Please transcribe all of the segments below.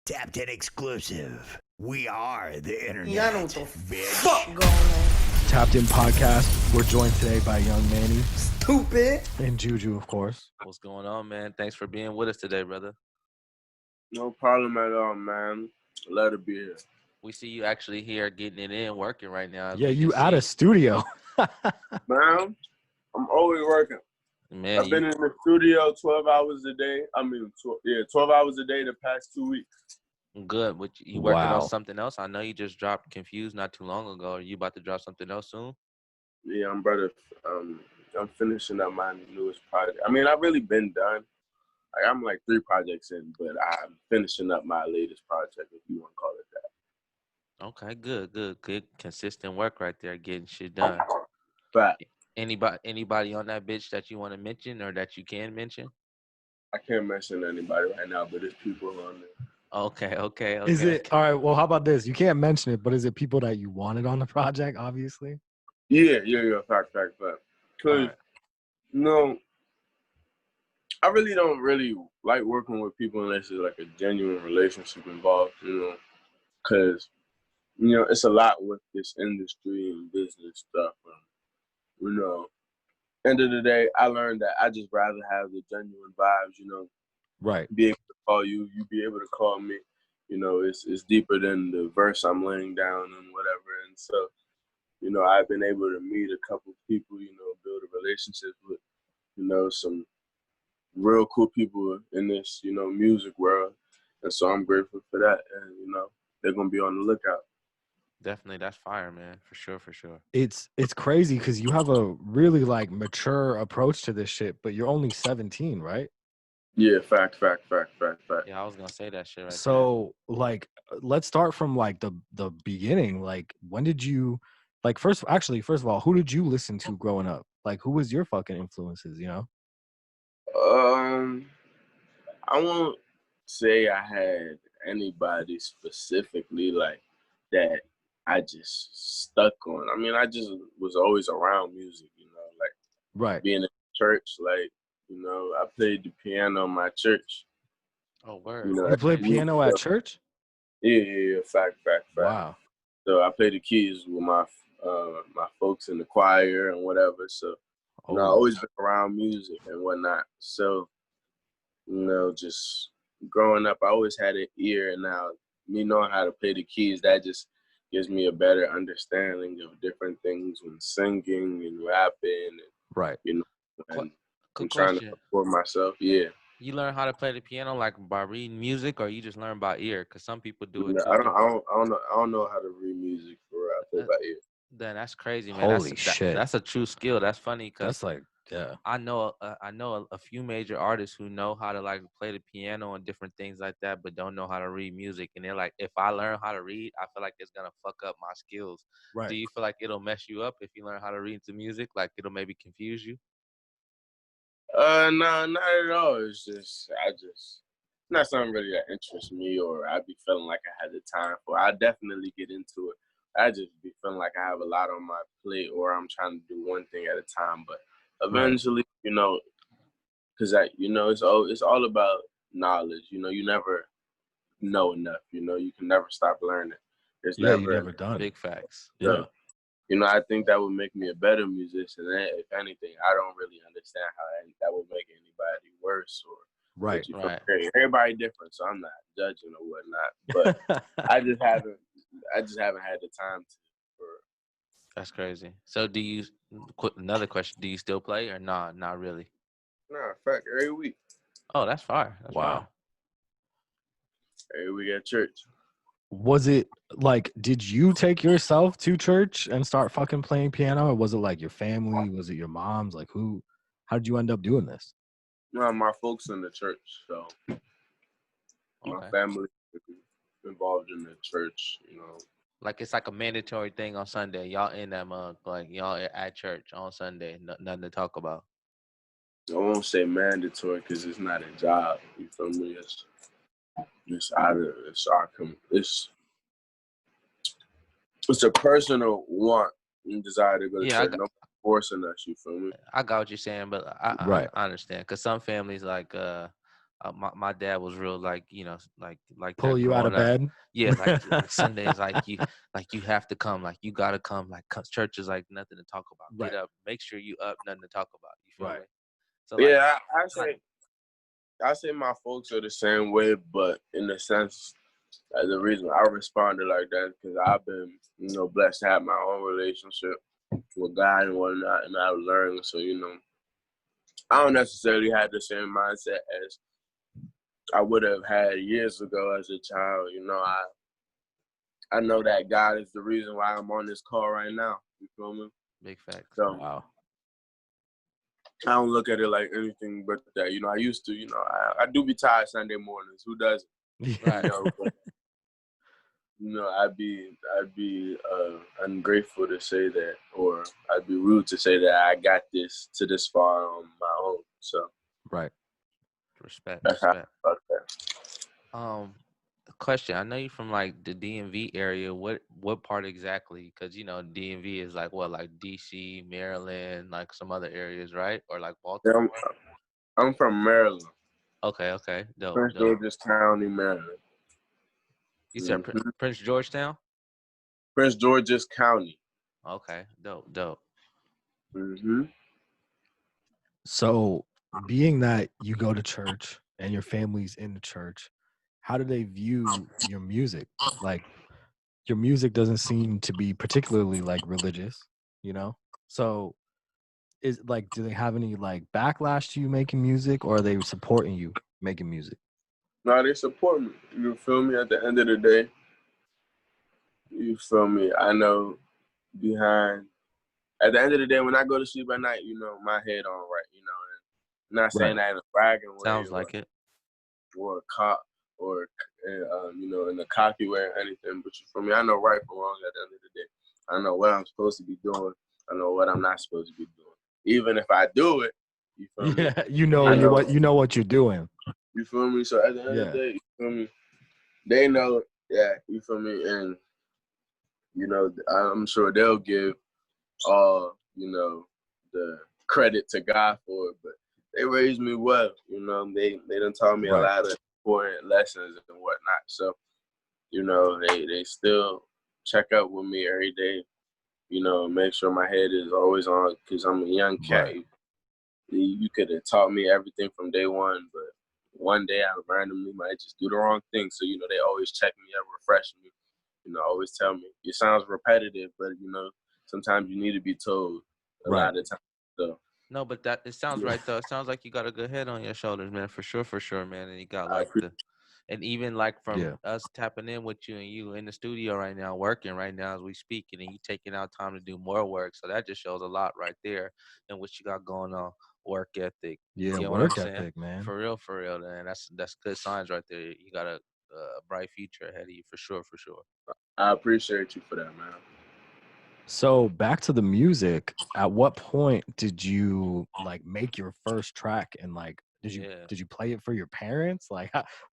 Tapped in exclusive. We are the internet. Y'all know what the bitch. fuck going on. Tapped in podcast. We're joined today by YungManny Stupid. and Juju, of course. What's going on, man? Thanks for being with us today, brother. No problem at all, man. Glad to be here. We see you actually here getting it in, working right now. Yeah, you out of studio. Man, I'm always working. Man, I've been in the studio 12 hours a day. 12 hours a day the past 2 weeks. good. But you working Wow. on something else? I know you just dropped Confused not too long ago. Are you about to drop something else soon? Yeah, I'm finishing up my newest project. I mean, I've really been done. I'm like 3 projects in, but I'm finishing up my latest project, if you want to call it that. Okay, good. Consistent work right there, getting shit done. But Anybody on that bitch that you want to mention or that you can mention? I can't mention anybody right now, but there's people on there. Okay. Is it all right? Well, how about this? You can't mention it, but is it people that you wanted on the project? Obviously. Yeah. Fact. Because, Right. I really don't like working with people unless there's like a genuine relationship involved, because, it's a lot with this industry and business stuff. End of the day, I learned that I just rather have the genuine vibes, Right. be able to call you be able to call me. It's deeper than the verse I'm laying down and whatever. And so, I've been able to meet a couple people, build a relationship with, some real cool people in this, music world. And so I'm grateful for that. And, they're going to be on the lookout. Definitely, that's fire, man. For sure. It's crazy because you have a really like mature approach to this shit, but you're only 17, right? Yeah, fact. Yeah, I was gonna say that shit right So like, let's start from like the beginning. Like, when did you like first of all, who did you listen to growing up? Like, who was your fucking influences? I won't say I had anybody specifically like that I just stuck on. I mean, I just was always around music, like Right. being in church, like, I played the piano in my church. there. Oh, word. You played piano at church? Yeah, fact. Wow. So I played the keys with my folks in the choir and whatever. So I always been around music and whatnot. So, just growing up, I always had an ear, and now me knowing how to play the keys, that just gives me a better understanding of different things when singing and rapping, and, Right. and Quick I'm trying to question. support myself. Yeah. You learn how to play the piano like by reading music, or you just learn by ear? Because some people do it too. I don't know how to read music for real. I play by ear. Then that's crazy, man. Holy shit. That's a true skill. That's funny because That's like, yeah. I know a few major artists who know how to like play the piano and different things like that, but don't know how to read music. And they're like, if I learn how to read, I feel like it's gonna fuck up my skills. Right. Do you feel like it'll mess you up if you learn how to read the music? Like it'll maybe confuse you? No, not at all. It's not something really that interests me, or I'd be feeling like I had the time for. I definitely get into it. I just be feeling like I have a lot on my plate, or I'm trying to do one thing at a time. But eventually, because it's all about knowledge. You never know enough. You can never stop learning. There's Yeah, you never done. Big facts. Yeah. I think that would make me a better musician. And if anything, I don't really understand how that would make anybody worse or Right. Right. Everybody different, so I'm not judging or whatnot. But I just haven't had the time to. That's crazy. So another question, do you still play or nah, not really? Nah, fact, every week. Oh, that's fire. That's Wow. fire. Every week at church. Was it like, did you take yourself to church and start fucking playing piano? Or was it like your family? Was it your mom's? Like how did you end up doing this? No, my folks in the church, so my Okay. family is involved in the church, Like it's like a mandatory thing on Sunday. Y'all in that month, like y'all at church on Sunday. Nothing to talk about. I won't say mandatory because it's not a job. You feel me? It's a personal want and desire to go to church. No forcing us. You feel me? I got what you're saying, but I Right. I understand because some families like my dad was real like like Pull that you out of growing up. bed. Yeah, like Sundays, like you have to come, like you gotta come, like church is like nothing to talk about. Right. Get up, make sure you up, nothing to talk about. You feel Right. me? So like, Yeah, like I say my folks are the same way, but in the sense, the reason I responded like that because I've been, blessed to have my own relationship with God and whatnot, and I've learned. So I don't necessarily have the same mindset as I would have had years ago as a child. I know that God is the reason why I'm on this call right now. You feel me? big facts. So Wow. I don't look at it like anything but that. I used to. I do be tired Sunday mornings. Who doesn't? Right. But, I'd be ungrateful to say that, or I'd be rude to say that I got this to this far on my own. So Right. Respect, that's how I respect. feel about that. Question. I know you from like the DMV area. What part exactly? Because DMV is like what, like DC, Maryland, like some other areas, right? Or like Yeah, Baltimore. I'm from Maryland, Okay, dope, Prince dope. George's County, Maryland. You said hmm Prince Georgetown. Prince George's County. Okay, dope. hmm So, being that you go to church and your family's in the church, how do they view your music? Like, your music doesn't seem to be particularly like religious, you know? So, is like, do they have any like backlash to you making music, or are they supporting you making music? No, they support me. You feel me? At the end of the day, you feel me? I know behind. At the end of the day, when I go to sleep at night, my head on right. And I'm not saying Right. that in a bragging way Sounds like it. or a cop or in a cocky way or anything. But you feel me? I know right from wrong at the end of the day. I know what I'm supposed to be doing. I know what I'm not supposed to be doing. Even if I do it, you feel me? Yeah, you know I know what you're doing. you feel me. So at the end of Yeah. the day, you feel me? They know that you feel me, and I'm sure they'll give all the credit to God for it. But they raised me well. They done taught me a Right. lot of important lessons and whatnot. So they still check up with me every day. Make sure my head is always on because I'm a young cat. Right. You could have taught me everything from day one, but one day I randomly might just do the wrong thing. So they always check me up, refresh me. Always tell me it sounds repetitive, but sometimes you need to be told a Right. lot of times. So No, but that it sounds yeah, right though. It sounds like you got a good head on your shoulders, man. For sure, man. And you got I like appreciate. and even like from Yeah. us tapping in with you and you in the studio right now, working right now as we speak, and then you taking out time to do more work. So that just shows a lot right there and what you got going on, work ethic. Yeah. You know what I'm Work saying? ethic, man. For real, man. That's good signs right there. You got a bright future ahead of you for sure. I appreciate you for that, man. So back to the music. At what point did you like make your first track, and like Yeah. did you play it for your parents? Like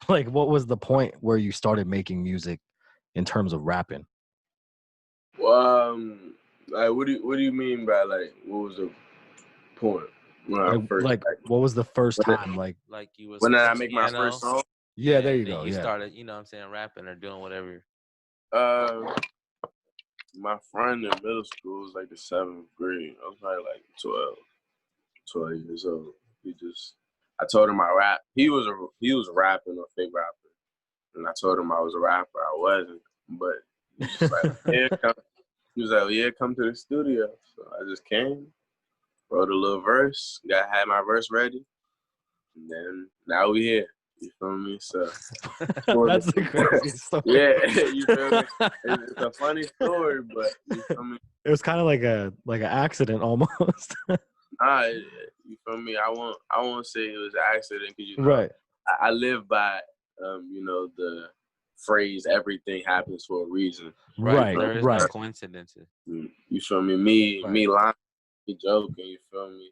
like what was the point where you started making music in terms of rapping? Well, like, what do you mean by like what was the point when I first Like what was the first when, time? Like Like you was when did I playing make my first piano. song? Yeah, yeah, there you and then go. you Yeah. started, you know what I'm saying, rapping or doing whatever. Uh, my friend in middle school was like the 7th grade. I was probably like 12 years old. I told him I rap. He was rapping or fake rapping. And I told him I was a rapper. I wasn't. But he was just like, yeah, come. He was like, yeah, come to the studio. So I just came, wrote a little verse, had my verse ready, and then now we here. You feel me? So That's the craziest story. yeah, you feel me? It's a funny story, but you feel me? It was kind of like an accident almost. Nah, you feel me? I won't say it was an accident because Right. I live by the phrase everything happens for a reason. Right. There is no Right. coincidences. You feel me? Me Right. lying, me joking. You feel me?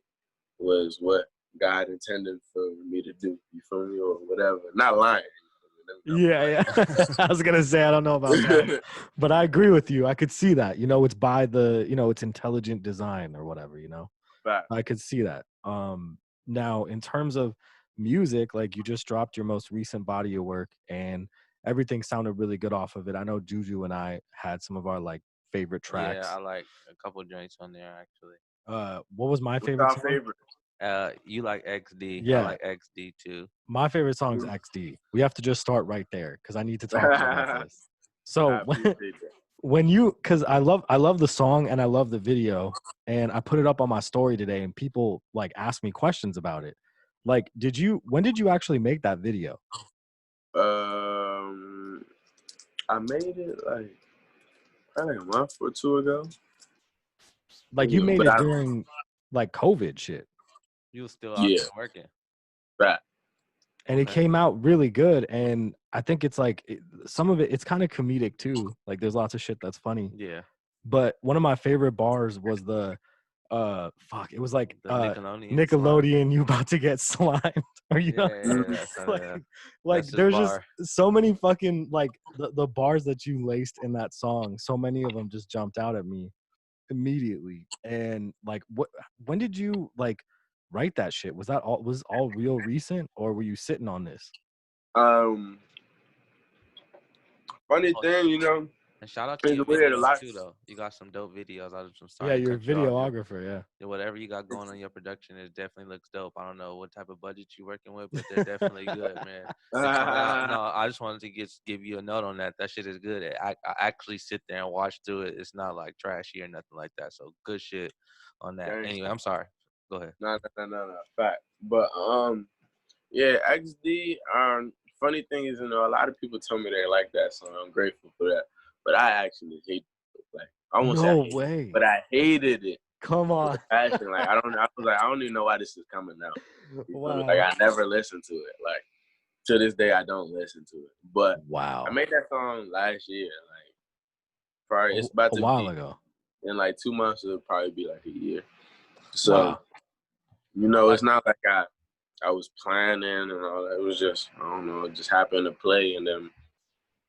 Was what God intended for me to do. You feel me? Or whatever. Not lying. Yeah. I was gonna say I don't know about that, but I agree with you. I could see that. It's by it's intelligent design or whatever. But I could see that. Now in terms of music, like you just dropped your most recent body of work, and everything sounded really good off of it. I know Juju and I had some of our like favorite tracks. Yeah, I like a couple joints on there actually. What was my What's favorite our song? favorite? You like XD. I Yeah. like XD too. My favorite song is XD. We have to just start right there because I need to talk to you about this. So I appreciate that. when you, because I love the song and I love the video, and I put it up on my story today, and people like ask me questions about it. Like, when did you actually make that video? I made it like probably a month or two ago. Like, you made But it during like COVID shit. You was still out there working. Right. And it came out really good, and I think it's like some of it's kind of comedic too. Like, there's lots of shit that's funny. Yeah. But one of my favorite bars was the it was like The Nickelodeon you about to get slimed. Are you like there's just so many fucking like the bars that you laced in that song, so many of them just jumped out at me immediately. And like, when did you like write that shit? Was all real recent, or were you sitting on this? Funny thing, you know. And shout out to your videos too, though. You got some dope videos. Yeah, you're a videographer. Yeah, whatever you got going on in your production, it definitely looks dope. I don't know what type of budget you're working with, but they're definitely good, man. No, I just wanted to give you a note on that. That shit is good. I actually sit there and watch through it. It's not like trashy or nothing like that. So good shit on that. Thanks. Anyway, I'm sorry. Go ahead. No. Fact. But yeah, XD. Funny thing is, you know, a lot of people tell me they like that song. I'm grateful for that. But I actually hate it. Like, I won't say I hate it, but I hated it. Come on. Passion. Like, I don't even know why this is coming out. Wow. Like, I never listened to it. Like, to this day, I don't listen to it. But wow, I made that song last year. Like, probably it's about to a while ago. In like 2 months, it'll probably be like a year. So, you know, it's not like I was planning and all that. It was just, I don't know, it just happened to play. And then,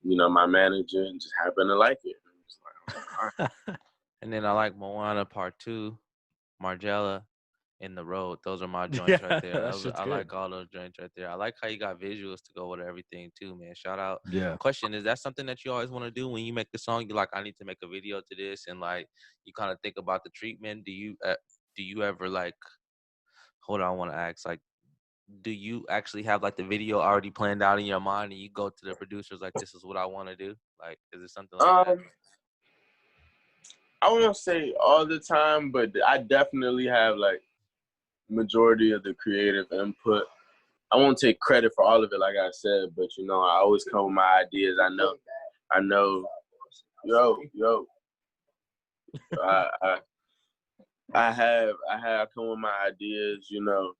you know, my manager just happened to like it. And, all right. And then I like Moana Part 2, Margiela, In the Road. Those are my joints right there. I like all those joints right there. I like how you got visuals to go with everything too, man. Shout out. Yeah. Question, is that something that you always want to do when you make the song? You're like, I need to make a video to this, and like you kind of think about the treatment. Do you ever like, hold on, I want to ask, like, do you actually have like the video already planned out in your mind and you go to the producers like, this is what I want to do? Like, is it something like that? I won't say all the time, but I definitely have like majority of the creative input. I won't take credit for all of it, like I said, but you know, I always come with my ideas. I know. Yo. I come with my ideas. You know,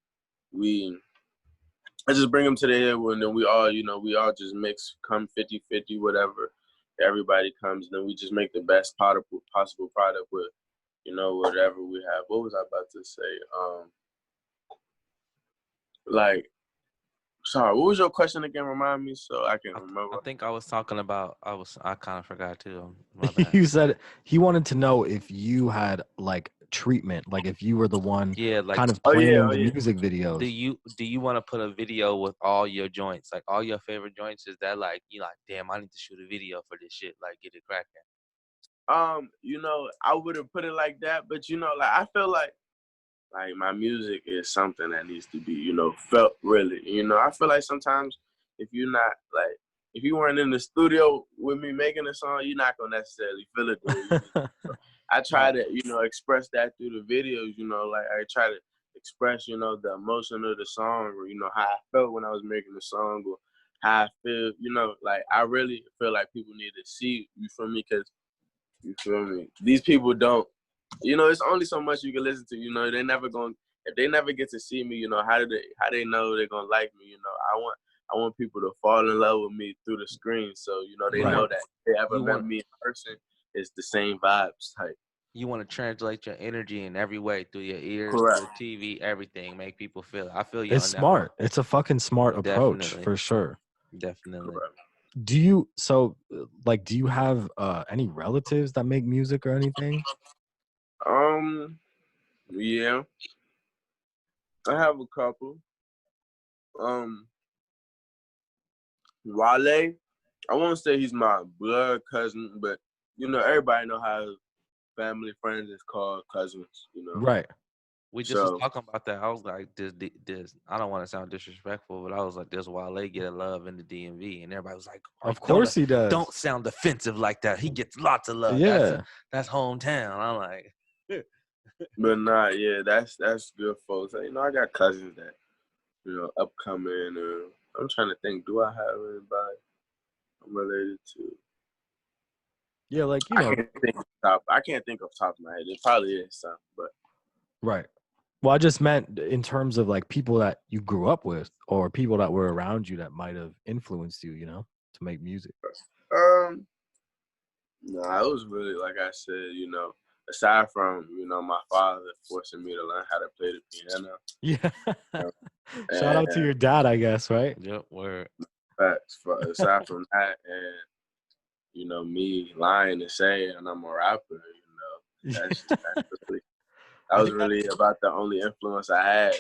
I just bring them to the head, and then we all just mix, come 50-50, whatever. Everybody comes, and then we just make the best possible product with, you know, whatever we have. What was I about to say? Sorry, what was your question again? Remind me so I can remember. I think I was talking about, I kind of forgot too. You said he wanted to know if you had like treatment, like if you were the one kind of planning the music videos. Do you want to put a video with all your joints, like all your favorite joints? Is that like, you like, damn, I need to shoot a video for this shit, like get it cracking? You know, I wouldn't put it like that, but you know, like I feel like my music is something that needs to be, you know, felt really. You know, I feel like sometimes if you're not like, if you weren't in the studio with me making a song, you're not gonna necessarily feel it the way so I try to, you know, express that through the videos. You know, like I try to express, you know, the emotion of the song, or you know how I felt when I was making the song, or how I feel. You know, like I really feel like people need to see, you feel me? Because you feel me, these people don't. You know, it's only so much you can listen to. You know, if they never get to see me, you know, how they know they're gonna like me? You know, I want people to fall in love with me through the screen, so you know they know that if they ever met me in person, it's the same vibes type. You want to translate your energy in every way through your ears, through TV, everything, make people feel it. I feel you. It's smart. It's a fucking smart approach for sure. Definitely. Correct. Do you have any relatives that make music or anything? Yeah, I have a couple. Wale, I won't say he's my blood cousin, but everybody know how family friends is called cousins. Right. We just was So talking about that. I was like, this. I don't want to sound disrespectful, but I was like, this Wale getting love in the DMV, and everybody was like, Of course he does. don't sound offensive like that. He gets lots of love. Yeah. That's hometown. I'm like, but nah, yeah, that's good, folks. I got cousins that upcoming. I'm trying to think. Do I have anybody I'm related to? Yeah, like I can't think off the top of my head. It probably is some, but right. Well, I just meant in terms of like people that you grew up with or people that were around you that might have influenced you, to make music. no, it was really like I said, aside from my father forcing me to learn how to play the piano. Yeah. Shout out to your dad, I guess, right? yep, word. Aside from that, and me lying and saying I'm a rapper, that's really, that was really about the only influence I had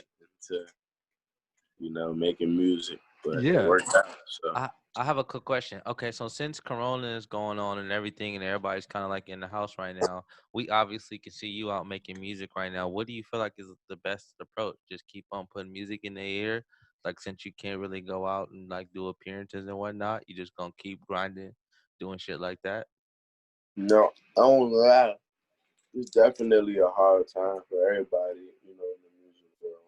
into making music, but it worked out. So I have a quick question. Okay, so since Corona is going on and everything, and everybody's kind of like in the house right now, we obviously can see you out making music right now. What do you feel like is the best approach? Just keep on putting music in the air, like since you can't really go out and like do appearances and whatnot, you just gonna keep grinding, doing shit like that. no, I won't lie. It's definitely a hard time for everybody, in the music world.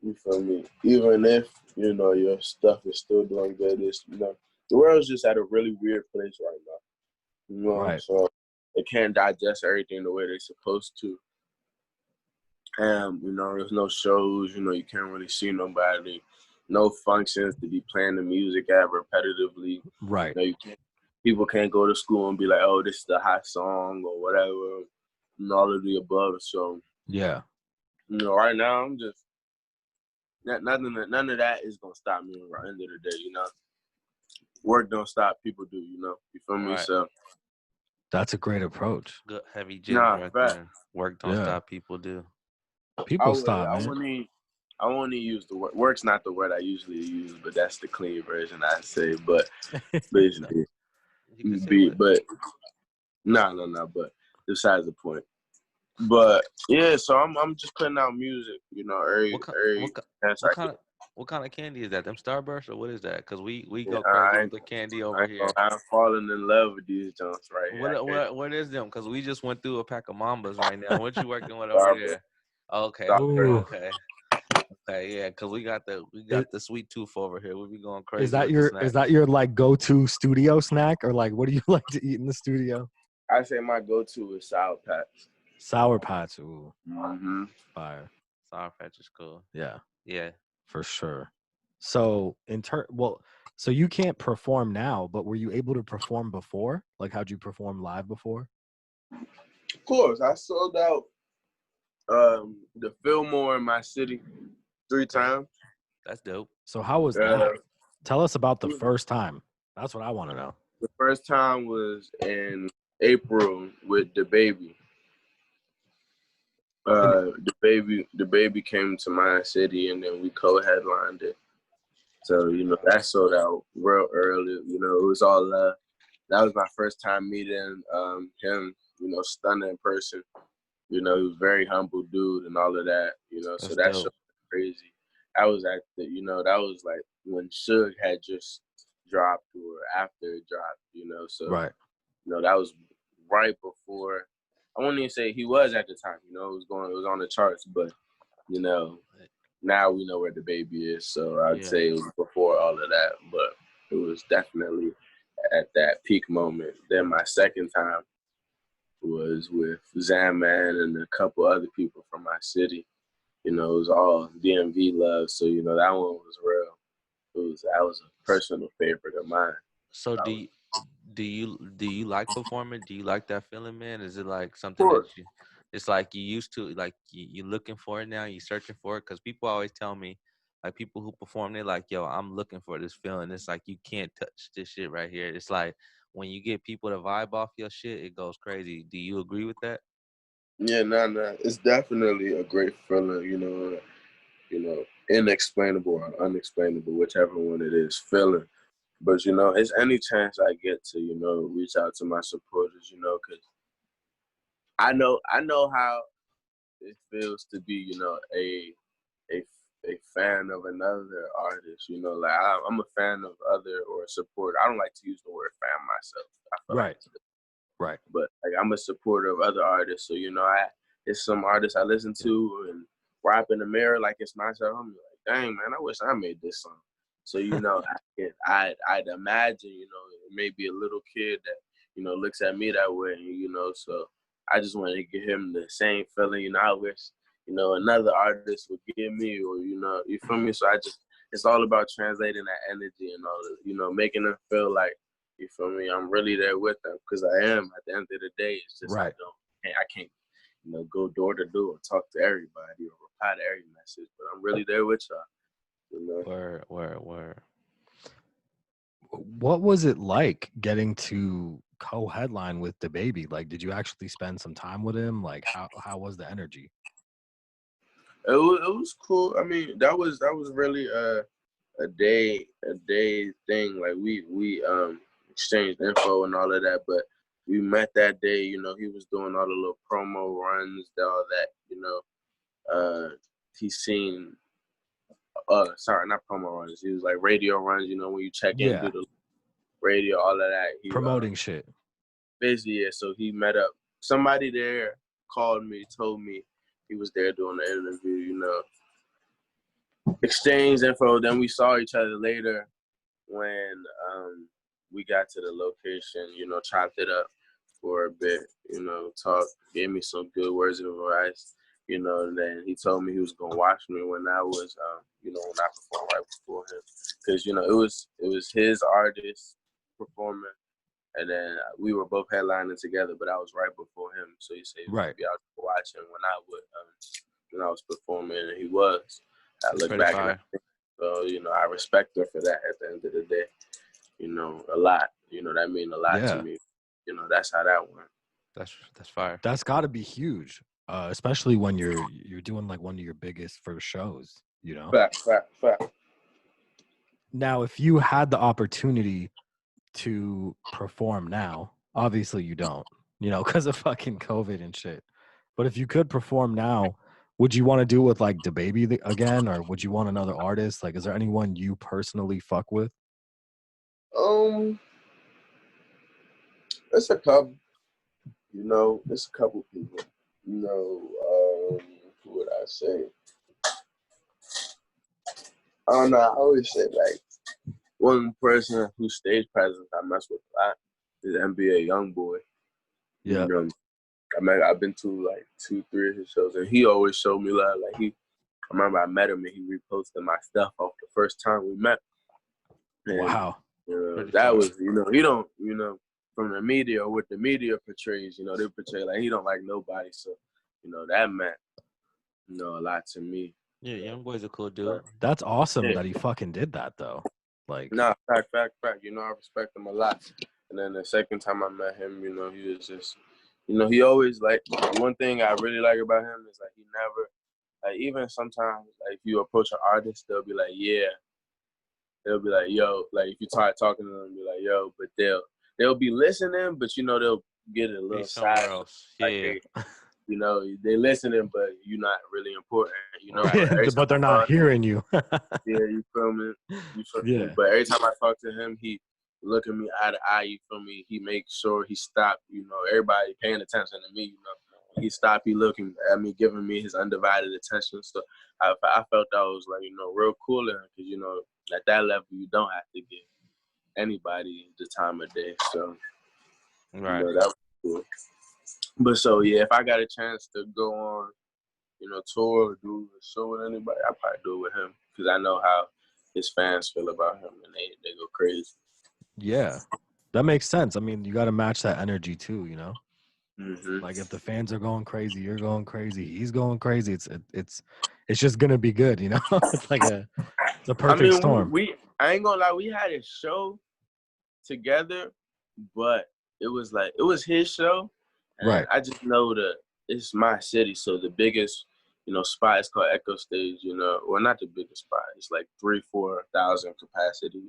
You feel me? Even if, your stuff is still doing good, the world's just at a really weird place right now. Right. So they can't digest everything the way they're supposed to. And, there's no shows, you can't really see nobody, no functions to be playing the music at repetitively. Right. People can't go to school and be like, oh, this is the hot song or whatever, and all of the above. So, Yeah. right now I'm just, none of that is gonna stop me at the end of the day. Work don't stop, people do. You feel me? Right. So That's a great approach. Good heavy gems right fact. there. Work don't stop, people do. People stop, man. I won't even use the word. Work's not the word I usually use, but that's the clean version I say. But basically, but no. But besides the point. But yeah, so I'm just putting out music. What kind of candy is that? Them Starburst or what is that? Cause we go I crazy ain't- with the candy over here. I'm falling in love with these joints right here. What is them? Cause we just went through a pack of Mambas right now. What you working with over Starburst. there? Okay, Ooh. okay, yeah. Cause we got the sweet tooth over here. We be going crazy. Is that with your the is snacks. that your like go-to studio snack or like what do you like to eat in the studio? I say my go-to is Sour Patch. Sour Patch. Ooh, Mm-hmm. fire. Sour Patch is cool. Yeah, Yeah. for sure. So so you can't perform now, but were you able to perform before? Like how'd you perform live before? Of course, I sold out the Fillmore in my city 3 times. That's dope. So how was that? Tell us about the first time. That's what I want to know. The first time was in April with the baby. The baby came to my city and then we co-headlined it. So that sold out real early. It was all love. That was my first time meeting him. Stunning in person. He was a very humble dude and all of that. So that shit was crazy. I was at that was like when Suge had just dropped or after it dropped. So Right. that was right before. I wouldn't even say he was at the time. It was on the charts, but now we know where the baby is. So I'd say it was before all of that, but it was definitely at that peak moment. Then my second time was with Xanman and a couple other people from my city. It was all DMV love, so that one was real. That was a personal favorite of mine. So do you like performing? Do you like that feeling, man? Is it like something that it's like you used to, like you're looking for it now, you searching for it? Because people always tell me, like people who perform, they're like, yo, I'm looking for this feeling. It's like you can't touch this shit right here. It's like when you get people to vibe off your shit, it goes crazy. Do you agree with that? Yeah, nah. It's definitely a great feeling, inexplainable or unexplainable, whichever one it is, feeling. But, you know, it's any chance I get to, you know, reach out to my supporters, you know, because I know how it feels to be, you know, a fan of another artist. You know, like I'm a fan of other or a supporter. I don't like to use the word fan myself. I feel Right. like, Right. but like I'm a supporter of other artists. So you know, it's some artists I listen to and rap in the mirror like it's myself. I'm like, dang man, I wish I made this song. So you know, I'd imagine, you know, it may be a little kid that, you know, looks at me that way, you know. So I just want to give him the same feeling. You know, I wish, you know, another artist would give me, or, you know, you feel me? So it's all about translating that energy and all, you know, making them feel like, you feel me? I'm really there with them, because I am. At the end of the day, it's just Right. I can't, you know, go door to door and talk to everybody or reply to every message, but I'm really there with y'all. You know? Word. What was it like getting to co-headline with the baby? Like, did you actually spend some time with him? Like, how was the energy? It was cool. I mean, that was really a day thing. Like we exchanged info and all of that, but we met that day. You know, he was doing all the little promo runs, all that. You know, he's seen. Sorry, not promo runs. He was like radio runs. You know, when you check in, Yeah. do the radio, all of that. He Promoting shit. busy, yeah. So he met up. Somebody there called me, told me he was there doing the interview. You know, exchanged info. Then we saw each other later when we got to the location. You know, chopped it up for a bit. You know, talked, gave me some good words of advice. You know, and then he told me he was gonna watch me when I was, you know, when I performed right before him, because you know it was his artist performing, and then we were both headlining together, but I was right before him. So he said he was Right. gonna be out watching when I was performing, and he was. I That's look pretty back and I fire. think, so you know, I respect her for that. At the end of the day, you know, a lot. You know, that mean a lot to Yeah. me. You know, that's how that went. That's fire. That's got to be huge, especially when you're doing like one of your biggest first shows. You know. Fact. Now, if you had the opportunity to perform now, obviously you don't, you know, because of fucking COVID and shit. But if you could perform now, would you want to do it with like DaBaby again, or would you want another artist? Like, is there anyone you personally fuck with? It's a couple. You know, it's a couple people. You know, who would I say? I don't know. I always say like one person whose stage presence I mess with a lot is NBA YoungBoy. You Yeah. know, I've been to like 2-3 of his shows, and he always showed me love. Like I remember I met him and he reposted my stuff off the first time we met. And, Wow. you know, Pretty that fire. was, you know, he don't, you know, from the media or what the media portrays, you know, they portray like he don't like nobody. So, you know, that meant, you know, a lot to me. Yeah, Young Boy's a cool dude. That's awesome Yeah. that he fucking did that though. Like, Nah, fact. You know, I respect him a lot. And then the second time I met him, you know, he was just, you know, he always like, one thing I really like about him is like he never, like even sometimes, like if you approach an artist, they'll be like, yeah. They'll be like, yo, like if you start talking to them, be like, yo, but they'll be listening, but you know, they'll get a Be little somewhere side. else. Like Yeah. you know, they listening, but you're not really important, you know. Right. But every time but they're I not talk, hearing you. yeah, you feel me? You feel me? Yeah. But every time I talk to him, he look at me eye to eye, you feel me? He makes sure he stop, you know, everybody paying attention to me, you know. He stopped, he looking at me, giving me his undivided attention. So I felt that was like, you know, real cool because, you know, at that level, you don't have to give anybody the time of day. So, Right. you know, that was cool. But so, yeah, if I got a chance to go on, you know, tour or do a show with anybody, I'd probably do it with him because I know how his fans feel about him and they go crazy. Yeah. That makes sense. I mean, you got to match that energy too, you know? Mm-hmm. Like if the fans are going crazy, you're going crazy, he's going crazy. It's just gonna be good, you know. It's like it's a perfect storm. I ain't gonna lie, we had a show together, but it was his show, and Right. I just know that it's my city, so the biggest spot. It's called Echo Stage, well, not the biggest spot. It's like 3,000-4,000 capacity,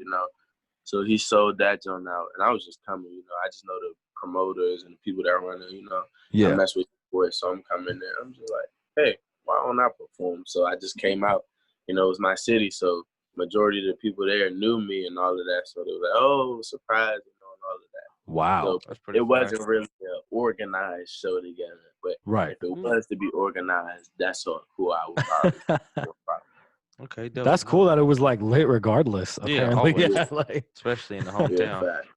So he sold that joint out, and I was just coming, I just know the promoters and the people that run it, I Yeah. mess with the boys, so I'm coming there. I'm just like, hey, why don't I perform? So I just came out, it was my city, so majority of the people there knew me and all of that. So they were like, oh, surprise, and all of that. Wow. So That's pretty it fire. wasn't really an organized show together, but Right. if it was to be organized, that's who I would probably. Okay, dope. That's cool that it was like lit regardless. Yeah, Apparently, always. yeah, like Especially in the Yeah, hometown. fact.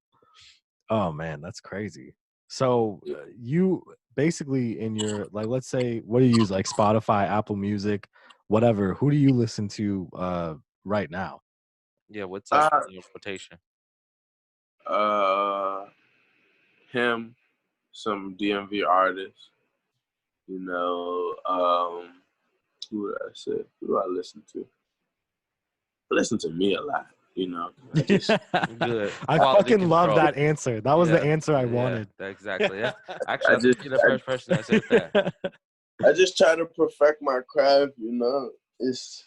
oh man, that's crazy. So you basically in your let's say, what do you use, like Spotify, Apple Music, whatever? Who do you listen to right now? Yeah, what's up Uh, in your rotation? Him, some DMV artists, who would I say? Who do I listen to? I listen to me a lot, I just Good. I Quality fucking love control. that answer. That was the answer I wanted. Exactly. Actually, I think you're the first person that said that. I just try to perfect my craft, It's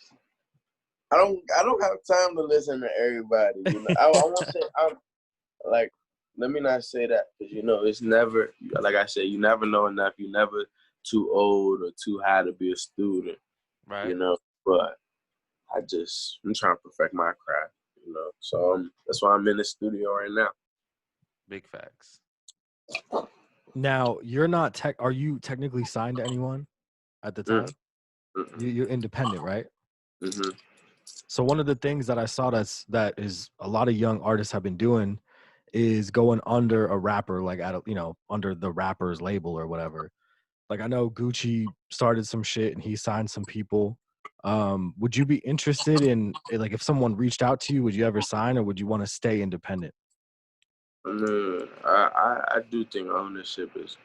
I don't have time to listen to everybody. I won't say like, let me not say that, because it's never, like I said, you never know enough. You're never too old or too high to be a student, Right. But I'm trying to perfect my craft, So that's why I'm in the studio right now. Big facts. Now, you're not are you technically signed to anyone at the time? You're independent, right? Mm-hmm. So one of the things that I saw that is a lot of young artists have been doing is going under a rapper, like under the rapper's label or whatever. Like I know Gucci started some shit and he signed some people. Would you be interested in, like, if someone reached out to you, would you ever sign, or would you want to stay independent? I do think ownership is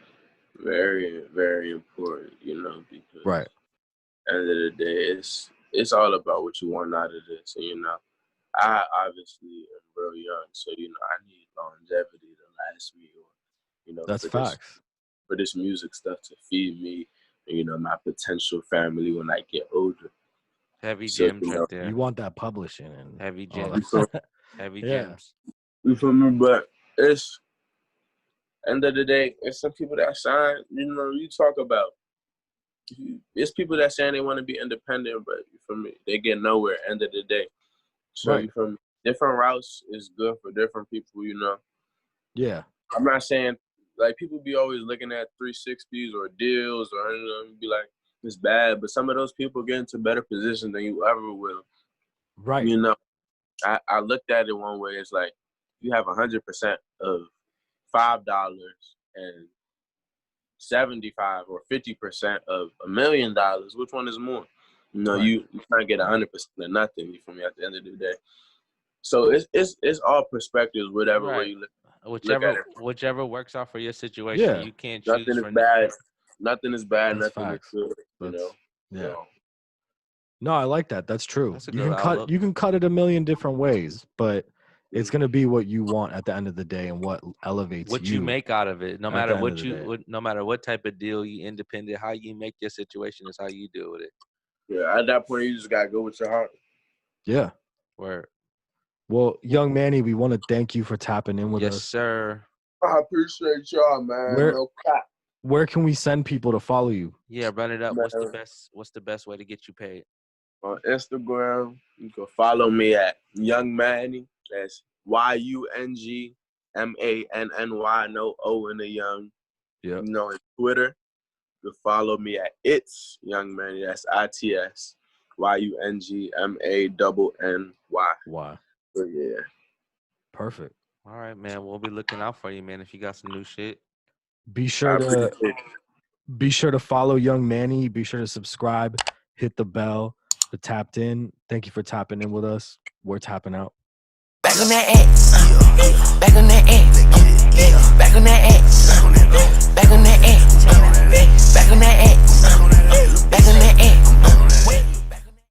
very, very important, because Right. at the end of the day, it's all about what you want out of this. And, I obviously am real young, so, I need longevity to last me, or, That's facts. for this music stuff to feed me, and, my potential family when I get older. Heavy So, gems right there. You want that publishing and Heavy all gems. that. Heavy Yeah. gems. You feel me? But it's end of the day, it's some people that sign. You talk about. It's people that saying they want to be independent, but you feel me? They get nowhere. End of the day, so Right. you feel me? Different routes is good for different people. Yeah. I'm not saying like people be always looking at 360s or deals or be like it's bad, but some of those people get into better positions than you ever will. Right. I looked at it one way. It's like you have 100% of $5 and 75 or 50% of $1 million. Which one is more? Right. You can't get 100% of nothing. You feel me? At the end of the day, so it's all perspectives. Whatever way you Whichever works out for your situation. Yeah. You can't choose nothing for is bad. Nothing is bad. That's nothing facts. is good. Yeah. So, No, I like that. That's true. That's a You good can outlook. you can cut it a million different ways, but it's gonna be what you want at the end of the day and what elevates what you make out of it. No at matter the end what of the you day. no matter what type of deal you independent, how you make your situation is how you deal with it. yeah, at that point, you just gotta go with your heart. Yeah. Where Well, Young Manny, we want to thank you for tapping in with yes, us. sir. I appreciate y'all, man. No cap. Where can we send people to follow you? Yeah, run it up. Man. What's the best way to get you paid? On Instagram, you can follow me at YungManny. That's YungManny. No O in the young. Yeah. On Twitter, you can follow me at It's YungManny. That's ITS YungManny. Why? So yeah. Perfect. All right, man. We'll be looking out for you, man. If you got some new shit, Be sure to follow Young Manny. Be sure to subscribe, hit the bell, the tapped in. Thank you for tapping in with us. We're tapping out. Back on that X. Back on that X. Back on that X.